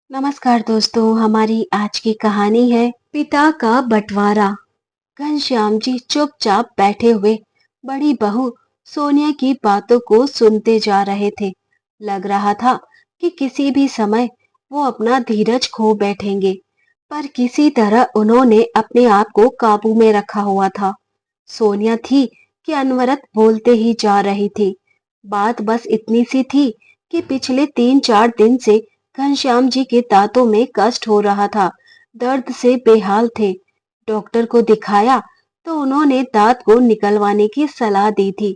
नमस्कार दोस्तों, हमारी आज की कहानी है पिता का बंटवारा। घनश्याम जी चुपचाप बैठे हुए बड़ी बहू सोनिया की बातों को सुनते जा रहे थे। लग रहा था कि किसी भी समय वो अपना धीरज खो बैठेंगे, पर किसी तरह उन्होंने अपने आप को काबू में रखा हुआ था। सोनिया थी कि अनवरत बोलते ही जा रही थी। बात बस इतनी सी थी कि पिछले 3-4 दिन से घनश्याम जी के दांतों में कष्ट हो रहा था, दर्द से बेहाल थे। डॉक्टर को दिखाया तो उन्होंने दांत को निकलवाने की सलाह दी थी,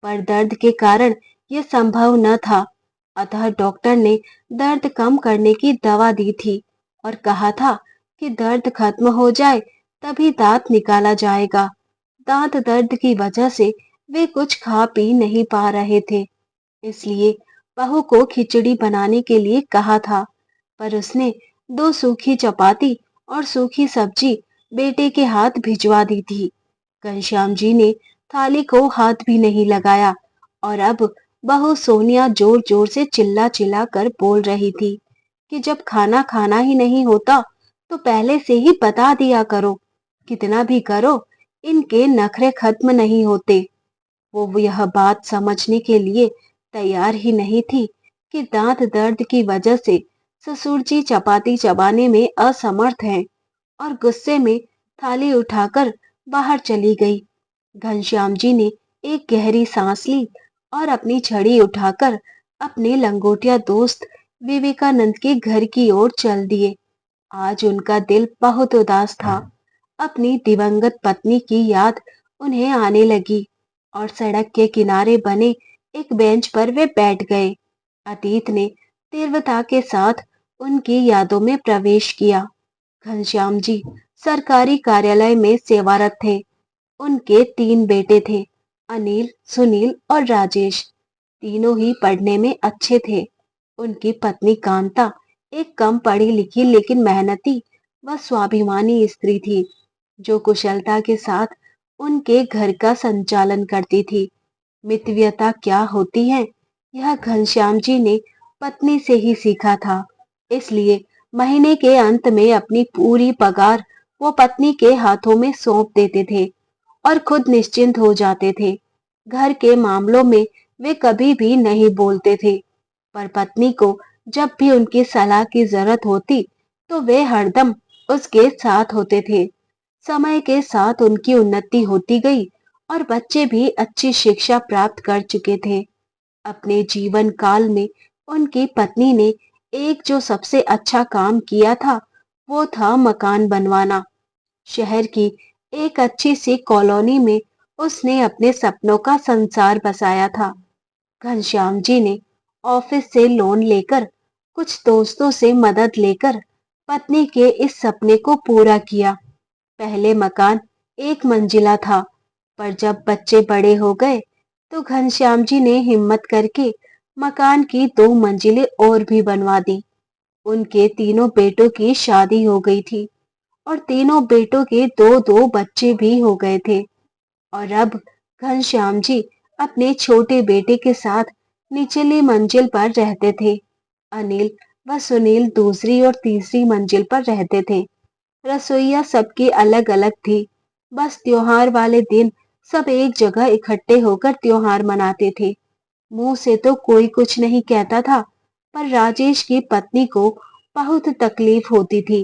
पर दर्द के कारण यह संभव न था। अतः डॉक्टर ने दर्द कम करने की दवा दी थी और कहा था कि दर्द खत्म हो जाए तभी दांत निकाला जाएगा। दांत दर्द की वजह से वे कुछ खा पी नहीं पा रहे थे, इसलिए बहू को खिचड़ी बनाने के लिए कहा था, पर उसने 2 सूखी चपाती और सूखी सब्जी बेटे के हाथ भिजवा दी थी। घनश्याम जी ने थाली को हाथ भी नहीं लगाया और अब बहू सोनिया जोर जोर से चिल्ला चिल्ला कर बोल रही थी कि जब खाना खाना ही नहीं होता तो पहले से ही बता दिया करो। कितना भी करो, इनके नखरे खत्म नहीं होते। वो यह बात समझने के लिए तैयार ही नहीं थी कि दांत दर्द की वजह से ससुर जी चपाती चबाने में असमर्थ हैं, और गुस्से में थाली उठाकर बाहर चली गई। घनश्याम जी ने एक गहरी सांस ली और अपनी छड़ी उठाकर अपने लंगोटिया दोस्त विवेकानंद के घर की ओर चल दिए। आज उनका दिल बहुत उदास था। अपनी दिवंगत पत्नी की याद उन्हें आने लगी और सड़क के किनारे बने एक बेंच पर वे बैठ गए। अतीत ने तीव्रता के साथ उनकी यादों में प्रवेश किया। घनश्याम जी सरकारी कार्यालय में सेवारत थे। उनके 3 बेटे थे, अनिल, सुनील और राजेश। तीनों ही पढ़ने में अच्छे थे। उनकी पत्नी कांता एक कम पढ़ी लिखी लेकिन मेहनती व स्वाभिमानी स्त्री थी, जो कुशलता के साथ उनके घर का संचालन करती थी। मितव्ययता क्या होती है, यह घनश्याम जी ने पत्नी से ही सीखा था। इसलिए महीने के अंत में अपनी पूरी पगार वो पत्नी के हाथों में सौंप देते थे और खुद निश्चिंत हो जाते थे। घर के मामलों में वे कभी भी नहीं बोलते थे, पर पत्नी को जब भी उनकी सलाह की जरूरत होती तो वे हरदम उसके साथ होते थे। समय के साथ उनकी उन्नति होती गई और बच्चे भी अच्छी शिक्षा प्राप्त कर चुके थे। अपने जीवन काल में उनकी पत्नी ने एक जो सबसे अच्छा काम किया था, वो था मकान बनवाना। शहर की एक अच्छी सी कॉलोनी में उसने अपने सपनों का संसार बसाया था। घनश्याम जी ने ऑफिस से लोन लेकर, कुछ दोस्तों से मदद लेकर पत्नी के इस सपने को पूरा किया। पहले मकान एक मंजिला था, पर जब बच्चे बड़े हो गए तो घनश्याम जी ने हिम्मत करके मकान की 2 मंजिलें और भी बनवा दी। उनके तीनों बेटों की शादी हो गई थी और तीनों बेटों के दो दो बच्चे भी हो गए थे। और अब घनश्याम जी अपने छोटे बेटे के साथ निचली मंजिल पर रहते थे। अनिल व सुनील दूसरी और तीसरी मंजिल पर रहते थे। रसोइया सबकी अलग अलग थी। बस त्योहार वाले दिन सब एक जगह इकट्ठे होकर त्योहार मनाते थे। मुंह से तो कोई कुछ नहीं कहता था, पर राजेश की पत्नी को बहुत तकलीफ होती थी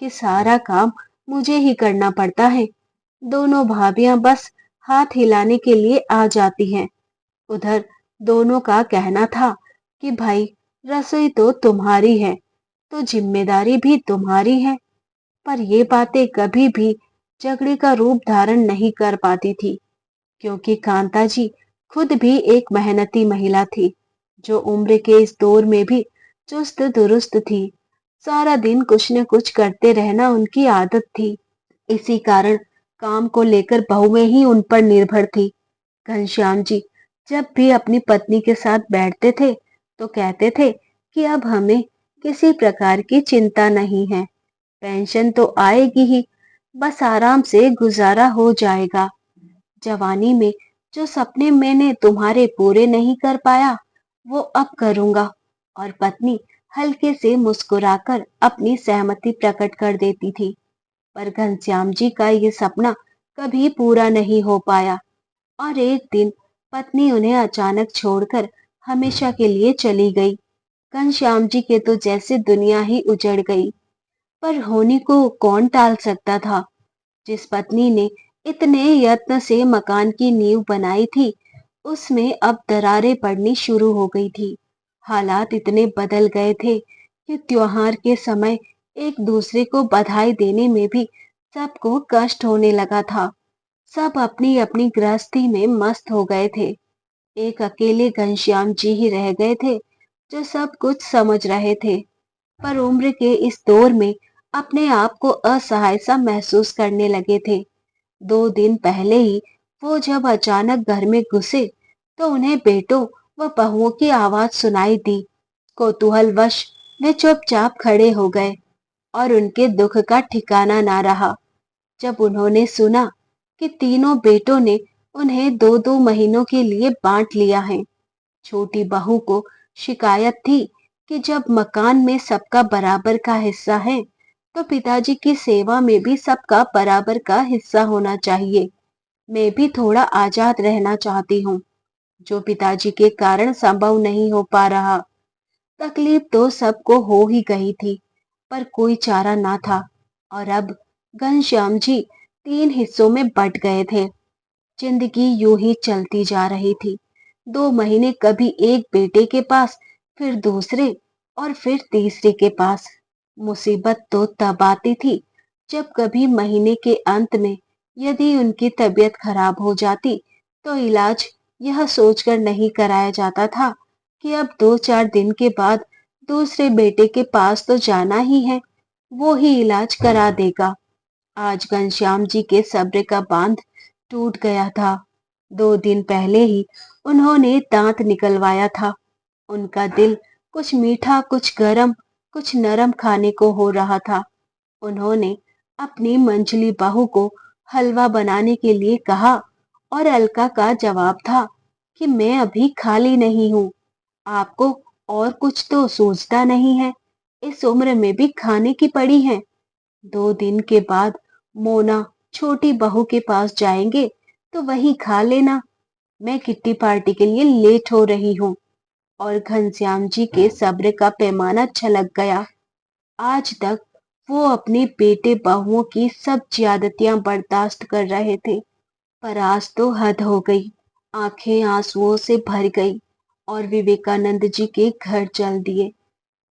कि सारा काम मुझे ही करना पड़ता है। दोनों भाभियां बस हाथ हिलाने के लिए आ जाती हैं। उधर दोनों का कहना था कि भाई, रसोई तो तुम्हारी है, तो जिम्मेदारी भी तुम्हारी है। पर ये बातें कभी भी झगड़े का रूप धारण नहीं कर पाती थी, क्योंकि कांता जी खुद भी एक मेहनती महिला थी, जो उम्र के इस दौर में भी चुस्त दुरुस्त थी। सारा दिन कुछ न कुछ करते रहना उनकी आदत थी। इसी कारण काम को लेकर बहुएं ही उन पर निर्भर थी। घनश्याम जी जब भी अपनी पत्नी के साथ बैठते थे तो कहते थे कि अब हमें किसी प्रकार की चिंता नहीं है। पेंशन तो आएगी ही, बस आराम से गुजारा हो जाएगा। जवानी में जो सपने मैंने तुम्हारे पूरे नहीं कर पाया, वो अब करूंगा। और पत्नी हल्के से मुस्कुराकर अपनी सहमति प्रकट कर देती थी। पर घनश्याम जी का ये सपना कभी पूरा नहीं हो पाया और एक दिन पत्नी उन्हें अचानक छोड़कर हमेशा के लिए चली गई। घनश्याम जी के तो जैसे दुनिया ही उजड़ गई। पर होनी को कौन टाल सकता था। जिस पत्नी ने इतने यत्न से मकान की नींव बनाई थी, उसमें अब दरारें पड़नी शुरू हो गई थी। हालात इतने बदल गए थे कि त्योहार के समय एक दूसरे को बधाई देने में भी सबको कष्ट होने लगा था। सब अपनी अपनी गृहस्थी में मस्त हो गए थे। एक अकेले घनश्याम जी ही रह गए थे जो सब कुछ समझ रहे थे, पर उम्र के इस दौर में अपने आप को असहाय सा महसूस करने लगे थे। 2 दिन पहले ही वो जब अचानक घर में घुसे तो उन्हें बेटों व बहुओं की आवाज सुनाई दी। कौतूहलवश वे चुपचाप खड़े हो गए और उनके दुख का ठिकाना ना रहा जब उन्होंने सुना कि तीनों बेटों ने उन्हें 2-2 महीनों के लिए बांट लिया है। छोटी बहू को शिकायत थी कि जब मकान में सबका बराबर का हिस्सा है, तो पिताजी की सेवा में भी सबका बराबर का हिस्सा होना चाहिए। मैं भी थोड़ा आजाद रहना चाहती हूँ, जो पिताजी के कारण संभव नहीं हो पा रहा। तकलीफ तो सबको हो ही गई थी, पर कोई चारा ना था और अब घनश्याम जी 3 हिस्सों में बंट गए थे। जिंदगी यूं ही चलती जा रही थी। 2 महीने कभी एक बेटे के पास, फिर दूसरे और फिर तीसरे के पास। मुसीबत तो तब आती थी जब कभी महीने के अंत में यदि उनकी तबीयत खराब हो जाती तो इलाज यह सोचकर नहीं कराया जाता था कि अब 2-4 दिन के बाद दूसरे बेटे के पास तो जाना ही है, वो ही इलाज करा देगा। आज घनश्याम जी के सब्र का बांध टूट गया था। 2 दिन पहले ही उन्होंने दांत निकलवाया था। उनका दिल कुछ मीठा, कुछ गरम, कुछ नरम खाने को हो रहा था। उन्होंने अपनी मंझली बहू को हलवा बनाने के लिए कहा और अलका का जवाब था कि मैं अभी खाली नहीं हूँ। आपको और कुछ तो सूझता नहीं है, इस उम्र में भी खाने की पड़ी है। 2 दिन के बाद मोना छोटी बहू के पास जाएंगे तो वही खा लेना। मैं किट्टी पार्टी के लिए लेट हो रही हूँ। और घनश्याम जी के सब्र का पैमाना छलक गया। आज तक वो अपने बेटे बहुओं की सब ज्यादतियां बर्दाश्त कर रहे थे, पर आज तो हद हो गई। आंखें आंसुओं से भर गई और विवेकानंद जी के घर चल दिए।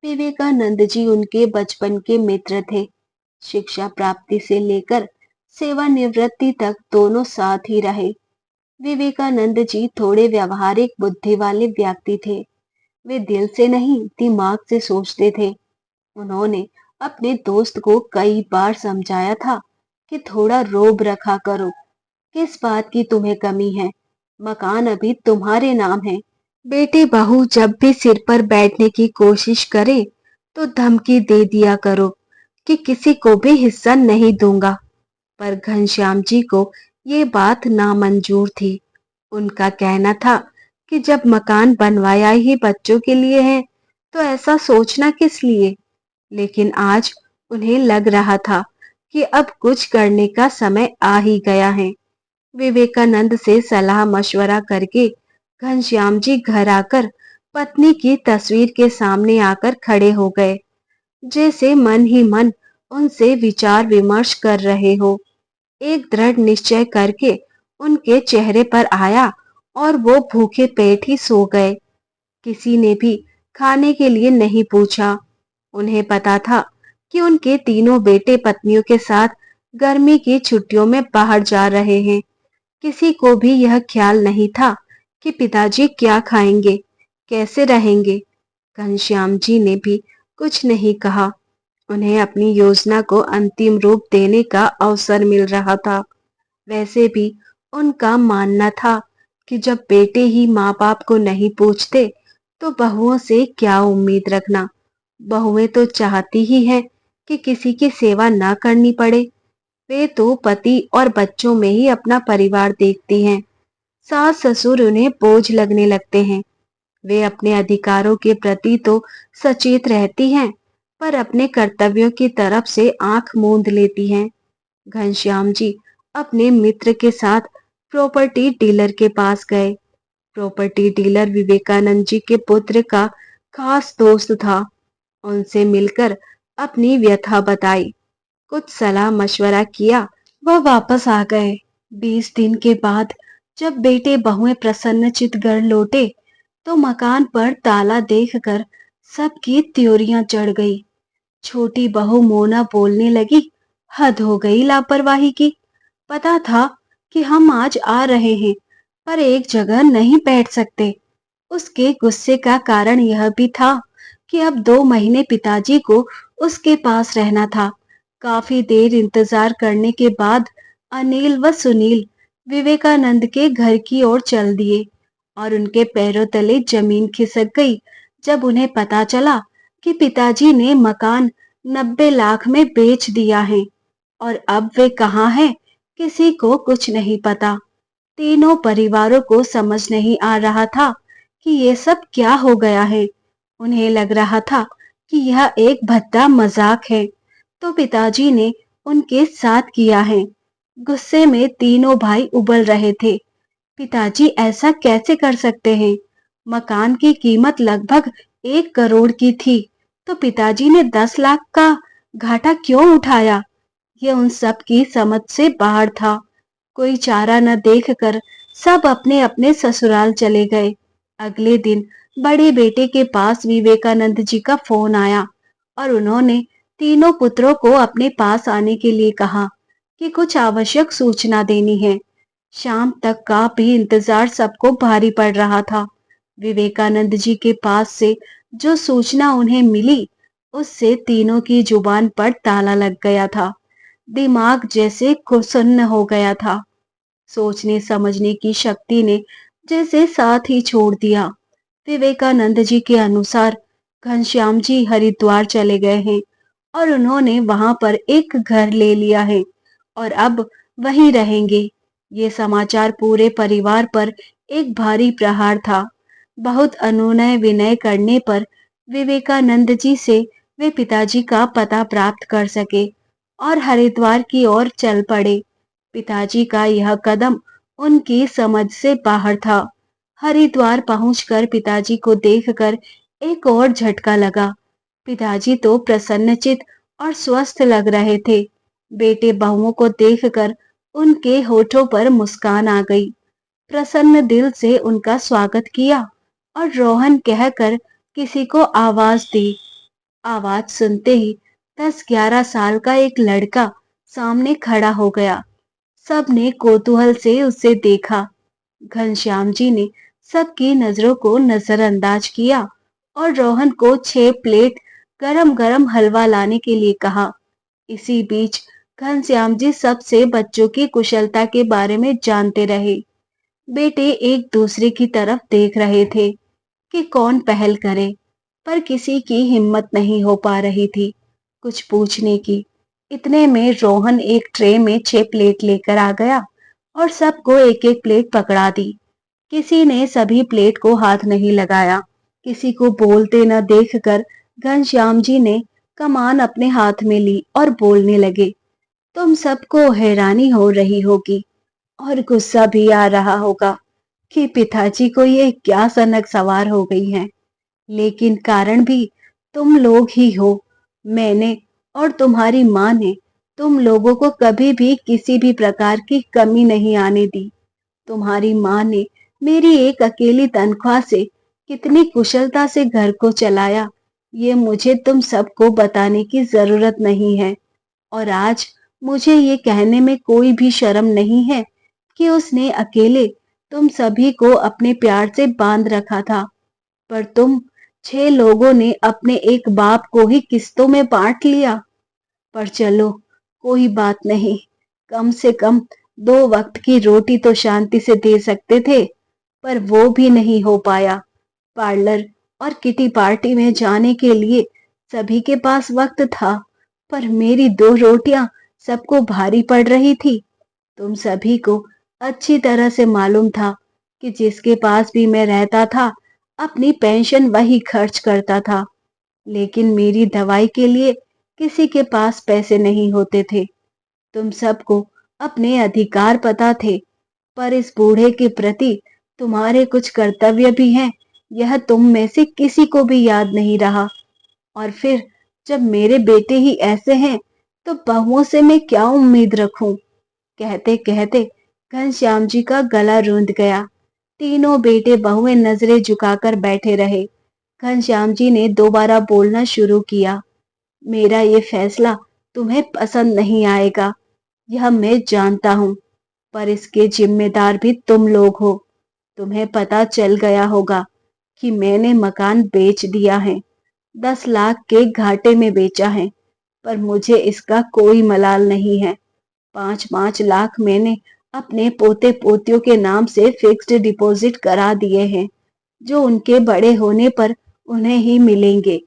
विवेकानंद जी उनके बचपन के मित्र थे। शिक्षा प्राप्ति से लेकर सेवानिवृत्ति तक दोनों साथ ही रहे। विवेकानंद जी थोड़े व्यवहारिक बुद्धि वाले व्यक्ति थे। वे दिल से नहीं, दिमाग से सोचते थे। उन्होंने अपने दोस्त को कई बार समझाया था कि थोड़ा रोब रखा करो। किस बात की तुम्हें कमी है? मकान अभी तुम्हारे नाम है। बेटे बहू जब भी सिर पर बैठने की कोशिश करे तो धमकी दे दिया करो कि किसी को भी हिस्सा नहीं दूंगा। पर घनश्याम जी को ये बात नामंजूर थी। उनका कहना था कि जब मकान बनवाया ही बच्चों के लिए है तो ऐसा सोचना किस लिए। लेकिन आज उन्हें लग रहा था कि अब कुछ करने का समय आ ही गया है। विवेकानंद से सलाह मशवरा करके घनश्याम जी घर आकर पत्नी की तस्वीर के सामने आकर खड़े हो गए, जैसे मन ही मन उनसे विचार विमर्श कर रहे हो। एक दृढ़ निश्चय करके उनके चेहरे पर आया और वो भूखे पेट ही सो गए। किसी ने भी खाने के लिए नहीं पूछा। उन्हें पता था कि उनके तीनों बेटे पत्नियों के साथ गर्मी की छुट्टियों में बाहर जा रहे हैं। किसी को भी यह ख्याल नहीं था कि पिताजी क्या खाएंगे, कैसे रहेंगे। घनश्याम जी ने भी कुछ नहीं कहा। उन्हें अपनी योजना को अंतिम रूप देने का अवसर मिल रहा था। वैसे भी उनका मानना था कि जब बेटे ही माँ बाप को नहीं पूछते तो बहुओं से क्या उम्मीद रखना। बहुएं तो चाहती ही हैं कि किसी की सेवा ना करनी पड़े। वे तो पति और बच्चों में ही अपना परिवार देखती हैं। सास ससुर उन्हें बोझ लगने लगते हैं। वे अपने अधिकारों के प्रति तो सचेत रहती हैं, पर अपने कर्तव्यों की तरफ से आंख मूंद लेती हैं। घनश्याम जी अपने मित्र के साथ प्रॉपर्टी डीलर के पास गए। प्रॉपर्टी डीलर विवेकानंद जी के पुत्र का खास दोस्त था। उनसे मिलकर अपनी व्यथा बताई, कुछ सलाह मशवरा किया, वह वापस आ गए। 20 दिन के बाद जब बेटे बहुएं प्रसन्नचित्त घर लौटे, तो मकान पर ताला देखकर सबकी त्योरियां चढ़ गई। छोटी बहू मोना बोलने लगी, हद हो गई लापरवाही की। पता था कि हम आज आ रहे हैं, पर एक जगह नहीं बैठ सकते। उसके गुस्से का कारण यह भी था कि अब 2 महीने पिताजी को उसके पास रहना था। काफी देर इंतजार करने के बाद अनिल व सुनील विवेकानंद के घर की ओर चल दिए और उनके पैरों तले जमीन खिसक गई जब उन्हें पता चला कि पिताजी ने मकान 90 लाख में बेच दिया है और अब वे कहाँ हैं, किसी को कुछ नहीं पता। तीनों परिवारों को समझ नहीं आ रहा था कि ये सब क्या हो गया है। उन्हें लग रहा था कि यह एक भद्दा मजाक है, तो पिताजी ने उनके साथ किया है। गुस्से में तीनों भाई उबल रहे थे। पिताजी ऐसा कैसे कर सकते हैं? मकान की कीमत लगभग 1 करोड़ की थी, तो पिताजी ने 10 लाख का घाटा क्यों उठाया? ये उन सब की समझ से बाहर था। कोई चारा न देखकर सब अपने अपने ससुराल चले गए। अगले दिन बड़े बेटे के पास विवेकानंद जी का फोन आया और उन्होंने तीनों पुत्रों को अपने पास आने के लिए कहा कि कुछ आवश्यक सूचना देनी है। शाम तक का भी इंतजार सबको भारी पड़ रहा था। विवेकानंद जी के पास से जो सूचना उन्हें मिली, उससे तीनों की जुबान पर ताला लग गया था। दिमाग जैसे सुन्न हो गया था। सोचने समझने की शक्ति ने जैसे साथ ही छोड़ दिया। विवेकानंद जी के अनुसार घनश्याम जी हरिद्वार चले गए हैं और उन्होंने वहां पर एक घर ले लिया है और अब वहीं रहेंगे। ये समाचार पूरे परिवार पर एक भारी प्रहार था। बहुत अनुनय विनय करने पर विवेकानंद जी से वे पिताजी का पता प्राप्त कर सके और हरिद्वार की ओर चल पड़े। पिताजी का यह कदम उनकी समझ से बाहर था। हरिद्वार पहुंचकर पिताजी को देखकर एक और झटका लगा। पिताजी तो प्रसन्नचित और स्वस्थ लग रहे थे। बेटे बहुओं को देखकर उनके होठों पर मुस्कान आ गई। प्रसन्न दिल से उनका स्वागत किया और रोहन कहकर किसी को आवाज दी। आवाज सुनते ही 10-11 साल का एक लड़का सामने खड़ा हो गया। सबने कौतूहल से उसे देखा। घनश्याम जी ने सबकी नजरों को नजरअंदाज किया और रोहन को 6 प्लेट गरम गरम हलवा लाने के लिए कहा। इसी बीच घनश्याम जी सबसे बच्चों की कुशलता के बारे में जानते रहे। बेटे एक दूसरे की तरफ देख रहे थे कि कौन पहल करे, पर किसी की हिम्मत नहीं हो पा रही थी कुछ पूछने की। इतने में रोहन एक ट्रे में 6 प्लेट लेकर आ गया और सबको एक एक प्लेट पकड़ा दी। किसी ने सभी प्लेट को हाथ नहीं लगाया। किसी को बोलते न देखकर घनश्याम जी ने कमान अपने हाथ में ली और बोलने लगे, तुम सबको हैरानी हो रही होगी और गुस्सा भी आ रहा होगा कि पिताजी को ये क्या सनक सवार हो गई है, लेकिन कारण भी तुम लोग ही हो। मैंने और तुम्हारी माँ ने तुम लोगों को कभी भी किसी भी प्रकार की कमी नहीं आने दी। तुम्हारी माँ ने मेरी एक अकेली तनख्वाह से कितनी कुशलता से घर को चलाया, ये मुझे तुम सबको बताने की जरूरत नहीं है। और आज मुझे ये कहने में कोई भी शर्म नहीं है कि उसने अकेले तुम सभी को अपने प्यार से बांध रखा था, पर तुम 6 लोगों ने अपने एक बाप को ही किस्तों में बांट लिया। पर चलो, कोई बात नहीं, कम से कम 2 वक्त की रोटी तो शांति से दे सकते थे, पर वो भी नहीं हो पाया। पार्लर और किटी पार्टी में जाने के लिए सभी के पास वक्त था, पर मेरी 2 रोटियां सबको भारी पड़ रही थी। तुम सभी को अच्छी तरह से मालूम था कि जिसके पास भी मैं रहता था अपनी पेंशन वही खर्च करता था, लेकिन मेरी दवाई के लिए किसी के पास पैसे नहीं होते थे। तुम सबको अपने अधिकार पता थे, पर इस बूढ़े के प्रति तुम्हारे कुछ कर्तव्य भी हैं, यह तुम में से किसी को भी याद नहीं रहा। और फिर जब मेरे बेटे ही ऐसे हैं, तो बहुओं से मैं क्या उम्मीद रखूं? कहते कहते घनश्याम जी का गला रूंध गया। तीनों बेटे बहुएं नजरें झुकाकर बैठे रहे। घनश्याम जी ने दोबारा बोलना शुरू किया। मेरा ये फैसला तुम्हें पसंद नहीं आएगा, यह मैं जानता हूँ, पर इसके जिम्मेदार भी तुम लोग हो। तुम्हें पता चल गया होगा कि मैंने मकान बेच दिया है, 10 लाख के घाटे में बेचा है, पर मुझे इसका कोई मलाल नहीं है। 5-5 लाख मैंने अपने पोते पोतियों के नाम से फिक्स्ड डिपॉजिट करा दिए हैं, जो उनके बड़े होने पर उन्हें ही मिलेंगे।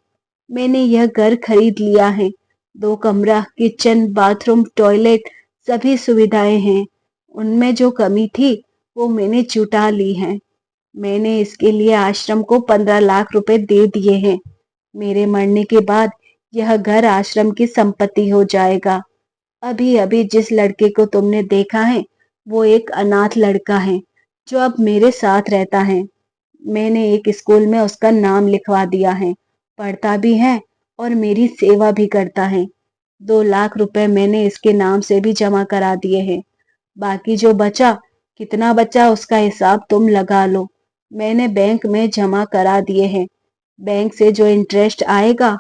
मैंने यह घर खरीद लिया है, 2 कमरा, किचन, बाथरूम, टॉयलेट, सभी सुविधाएं हैं। उनमें जो कमी थी वो मैंने जुटा ली है। मैंने इसके लिए आश्रम को 15 लाख रुपए दे दिए हैं। मेरे मरने के बाद यह घर आश्रम की संपत्ति हो जाएगा। अभी अभी जिस लड़के को तुमने देखा है, वो एक अनाथ लड़का है, जो अब मेरे साथ रहता है। मैंने एक स्कूल में उसका नाम लिखवा दिया है, पढ़ता भी है और मेरी सेवा भी करता है। 2 लाख रुपए मैंने इसके नाम से भी जमा करा दिए हैं। बाकी जो बचा, कितना बचा उसका हिसाब तुम लगा लो। मैंने बैंक में जमा करा दिए हैं। बैंक से जो इंटरेस्ट आएगा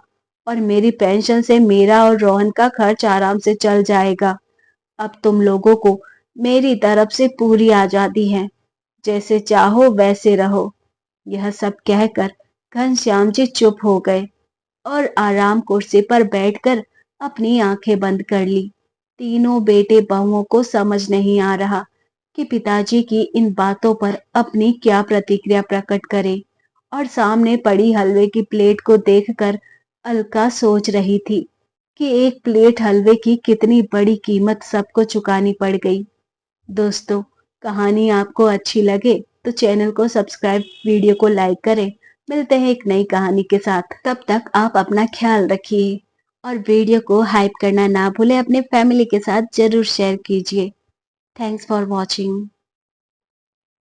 और मेरी पेंशन से मेरा और रोहन का खर्च आराम से चल जाएगा। अब तुम लोगों को मेरी तरफ से पूरी आजादी है, जैसे चाहो वैसे रहो। यह सब कहकर घनश्याम जी चुप हो गए और आराम कुर्सी पर बैठकर अपनी आंखें बंद कर ली। तीनों बेटे बहुओं को समझ नहीं आ रहा कि पिताजी की इन बातों पर अपनी क्या प्रतिक्रिया प्रकट करें, और सामने पड़ी हलवे की प्लेट को देखकर अलका सोच रही थी कि एक प्लेट हलवे की कितनी बड़ी कीमत सबको चुकानी पड़ गई। दोस्तों, कहानी आपको अच्छी लगे तो चैनल को सब्सक्राइब, वीडियो को लाइक करें। मिलते हैं एक नई कहानी के साथ। तब तक आप अपना ख्याल रखिए और वीडियो को हाइप करना ना भूलें। अपने फैमिली के साथ जरूर शेयर कीजिए। Thanks for watching.